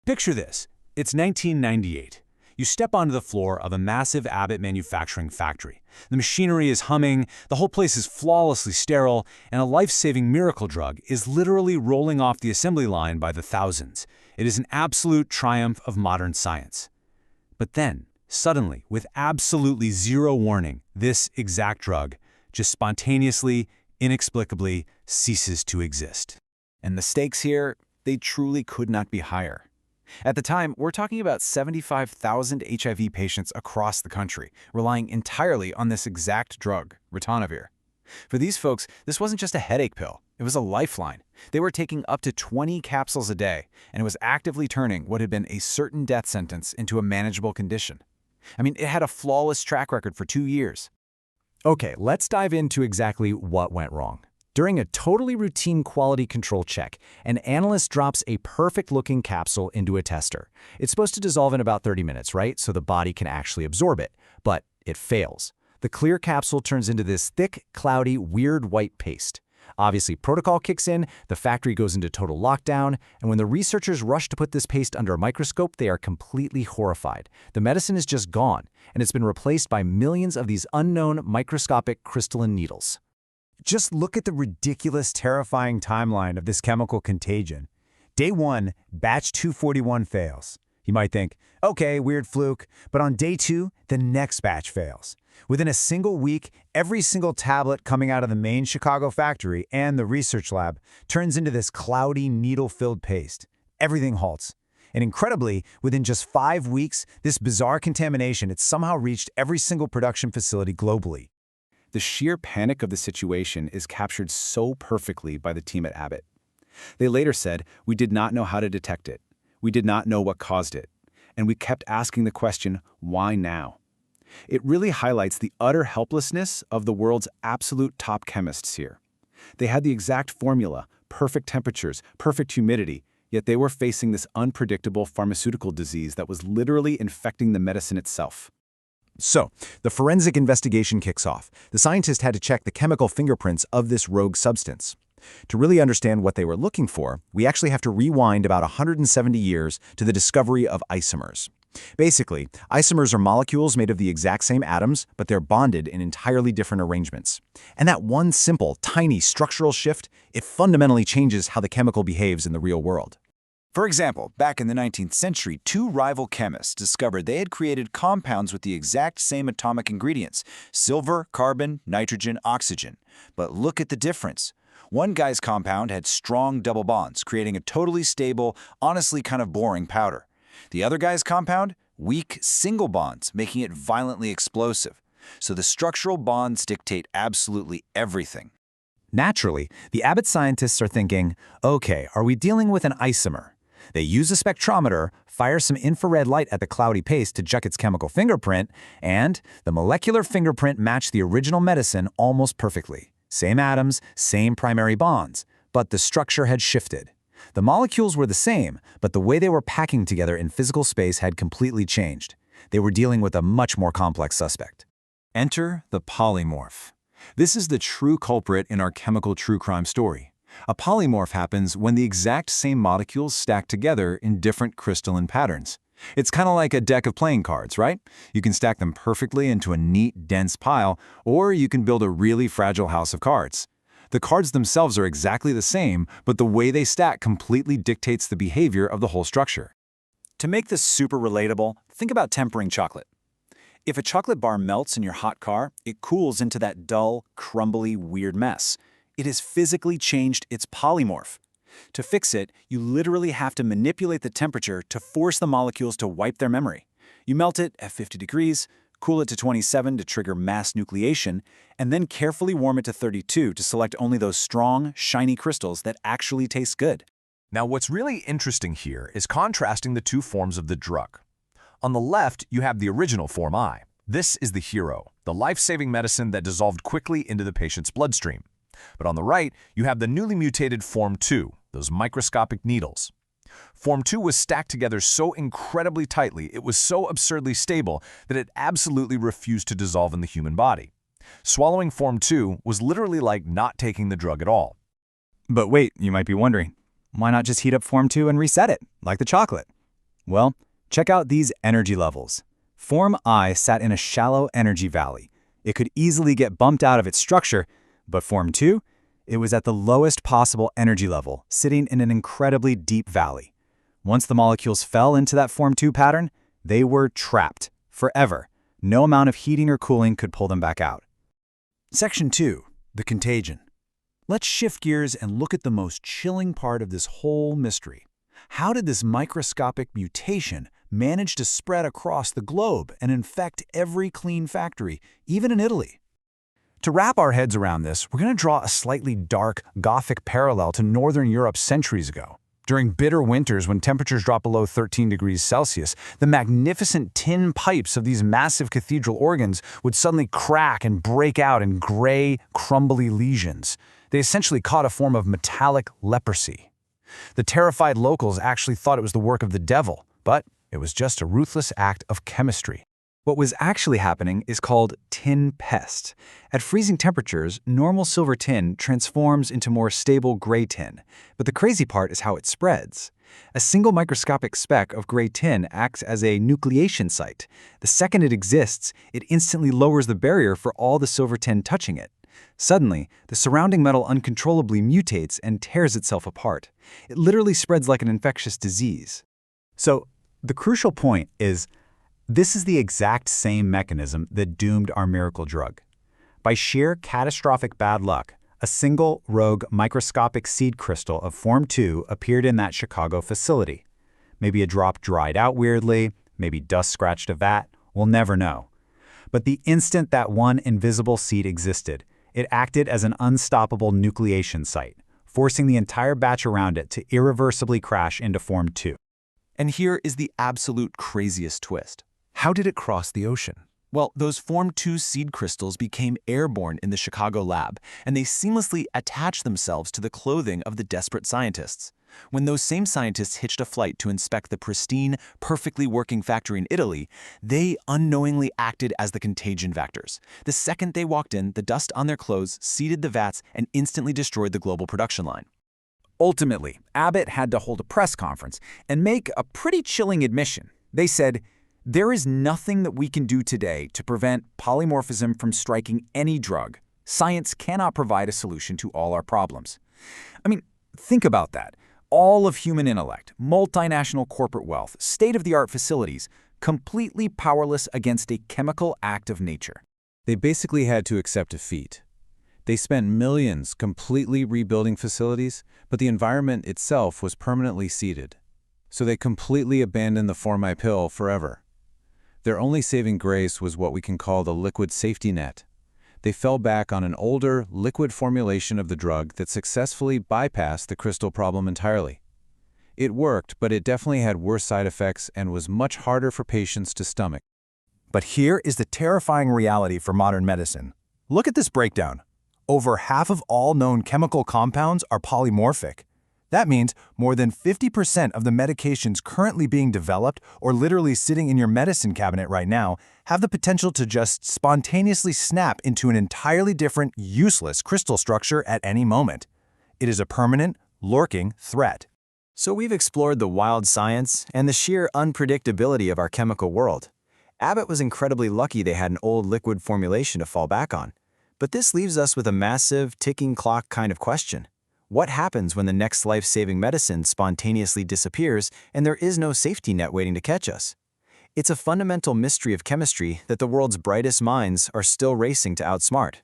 Picture this. It's 1998. You step onto the floor of a massive Abbott manufacturing factory. The machinery is humming, the whole place is flawlessly sterile, and a life-saving miracle drug is literally rolling off the assembly line by the thousands. It is an absolute triumph of modern science. But then, suddenly, with absolutely zero warning, this exact drug just spontaneously, inexplicably ceases to exist. And the stakes here, they truly could not be higher. At the time, we're talking about 75,000 HIV patients across the country, relying entirely on this exact drug, ritonavir. For these folks, this wasn't just a headache pill. It was a lifeline. They were taking up to 20 capsules a day, and it was actively turning what had been a certain death sentence into a manageable condition. I mean, it had a flawless track record for 2 years. Okay, let's dive into exactly what went wrong. During a totally routine quality control check, an analyst drops a perfect-looking capsule into a tester. It's supposed to dissolve in about 30 minutes, right? So the body can actually absorb it. But it fails. The clear capsule turns into this thick, cloudy, weird white paste. Obviously, protocol kicks in, the factory goes into total lockdown, and when the researchers rush to put this paste under a microscope, they are completely horrified. The medicine is just gone, and it's been replaced by millions of these unknown microscopic crystalline needles. Just look at the ridiculous, terrifying timeline of this chemical contagion. Day 1, batch 241 fails. You might think, okay, weird fluke, but on day 2, the next batch fails. Within a single week, every single tablet coming out of the main Chicago factory and the research lab turns into this cloudy, needle-filled paste. Everything halts. And incredibly, within just 5 weeks, this bizarre contamination had somehow reached every single production facility globally. The sheer panic of the situation is captured so perfectly by the team at Abbott. They later said, "We did not know how to detect it. We did not know what caused it. And we kept asking the question, why now?" It really highlights the utter helplessness of the world's absolute top chemists here. They had the exact formula, perfect temperatures, perfect humidity, yet they were facing this unpredictable pharmaceutical disease that was literally infecting the medicine itself. So, the forensic investigation kicks off. The scientists had to check the chemical fingerprints of this rogue substance. To really understand what they were looking for, we actually have to rewind about 170 years to the discovery of isomers. Basically, isomers are molecules made of the exact same atoms, but they're bonded in entirely different arrangements. And that one simple, tiny structural shift, it fundamentally changes how the chemical behaves in the real world. For example, back in the 19th century, 2 rival chemists discovered they had created compounds with the exact same atomic ingredients: silver, carbon, nitrogen, oxygen. But look at the difference. One guy's compound had strong double bonds, creating a totally stable, honestly kind of boring powder. The other guy's compound? Weak single bonds, making it violently explosive. So the structural bonds dictate absolutely everything. Naturally, the Abbott scientists are thinking, okay, are we dealing with an isomer? They use a spectrometer, fire some infrared light at the cloudy paste to check its chemical fingerprint, and the molecular fingerprint matched the original medicine almost perfectly. Same atoms, same primary bonds, but the structure had shifted. The molecules were the same, but the way they were packing together in physical space had completely changed. They were dealing with a much more complex suspect. Enter the polymorph. This is the true culprit in our chemical true crime story. A polymorph happens when the exact same molecules stack together in different crystalline patterns. It's kind of like a deck of playing cards, right? You can stack them perfectly into a neat, dense pile, or you can build a really fragile house of cards. The cards themselves are exactly the same, but the way they stack completely dictates the behavior of the whole structure. To make this super relatable, think about tempering chocolate. If a chocolate bar melts in your hot car, it cools into that dull, crumbly, weird mess. It has physically changed its polymorph. To fix it, you literally have to manipulate the temperature to force the molecules to wipe their memory. You melt it at 50 degrees, cool it to 27 to trigger mass nucleation, and then carefully warm it to 32 to select only those strong, shiny crystals that actually taste good. Now, what's really interesting here is contrasting the 2 forms of the drug. On the left, you have the original Form I. This is the hero, the life-saving medicine that dissolved quickly into the patient's bloodstream. But on the right, you have the newly mutated Form II, those microscopic needles. Form II was stacked together so incredibly tightly, it was so absurdly stable that it absolutely refused to dissolve in the human body. Swallowing Form II was literally like not taking the drug at all. But wait, you might be wondering, why not just heat up Form 2 and reset it, like the chocolate? Well, check out these energy levels. Form I sat in a shallow energy valley. It could easily get bumped out of its structure, but Form 2, it was at the lowest possible energy level, sitting in an incredibly deep valley. Once the molecules fell into that Form 2 pattern, they were trapped, forever. No amount of heating or cooling could pull them back out. Section 2, the contagion. Let's shift gears and look at the most chilling part of this whole mystery. How did this microscopic mutation manage to spread across the globe and infect every clean factory, even in Italy? To wrap our heads around this, we're going to draw a slightly dark, Gothic parallel to Northern Europe centuries ago. During bitter winters when temperatures drop below 13 degrees Celsius, the magnificent tin pipes of these massive cathedral organs would suddenly crack and break out in gray, crumbly lesions. They essentially caught a form of metallic leprosy. The terrified locals actually thought it was the work of the devil, but it was just a ruthless act of chemistry. What was actually happening is called tin pest. At freezing temperatures, normal silver tin transforms into more stable gray tin. But the crazy part is how it spreads. A single microscopic speck of gray tin acts as a nucleation site. The second it exists, it instantly lowers the barrier for all the silver tin touching it. Suddenly, the surrounding metal uncontrollably mutates and tears itself apart. It literally spreads like an infectious disease. So, the crucial point is, this is the exact same mechanism that doomed our miracle drug. By sheer catastrophic bad luck, a single rogue microscopic seed crystal of Form 2 appeared in that Chicago facility. Maybe a drop dried out weirdly, maybe dust scratched a vat, we'll never know. But the instant that one invisible seed existed, it acted as an unstoppable nucleation site, forcing the entire batch around it to irreversibly crash into Form 2. And here is the absolute craziest twist. How did it cross the ocean? Well, those Form 2 seed crystals became airborne in the Chicago lab, and they seamlessly attached themselves to the clothing of the desperate scientists. When those same scientists hitched a flight to inspect the pristine, perfectly working factory in Italy, they unknowingly acted as the contagion vectors. The second they walked in, the dust on their clothes seeded the vats and instantly destroyed the global production line. Ultimately, Abbott had to hold a press conference and make a pretty chilling admission. They said, "There is nothing that we can do today to prevent polymorphism from striking any drug. Science cannot provide a solution to all our problems." I mean, think about that. All of human intellect, multinational corporate wealth, state-of-the-art facilities, completely powerless against a chemical act of nature. They basically had to accept defeat. They spent millions completely rebuilding facilities, but the environment itself was permanently seeded. So they completely abandoned the Form I pill forever. Their only saving grace was what we can call the liquid safety net. They fell back on an older, liquid formulation of the drug that successfully bypassed the crystal problem entirely. It worked, but it definitely had worse side effects and was much harder for patients to stomach. But here is the terrifying reality for modern medicine. Look at this breakdown. Over half of all known chemical compounds are polymorphic. That means more than 50% of the medications currently being developed or literally sitting in your medicine cabinet right now have the potential to just spontaneously snap into an entirely different, useless crystal structure at any moment. It is a permanent, lurking threat. So we've explored the wild science and the sheer unpredictability of our chemical world. Abbott was incredibly lucky they had an old liquid formulation to fall back on. But this leaves us with a massive, ticking clock kind of question. What happens when the next life-saving medicine spontaneously disappears and there is no safety net waiting to catch us? It's a fundamental mystery of chemistry that the world's brightest minds are still racing to outsmart.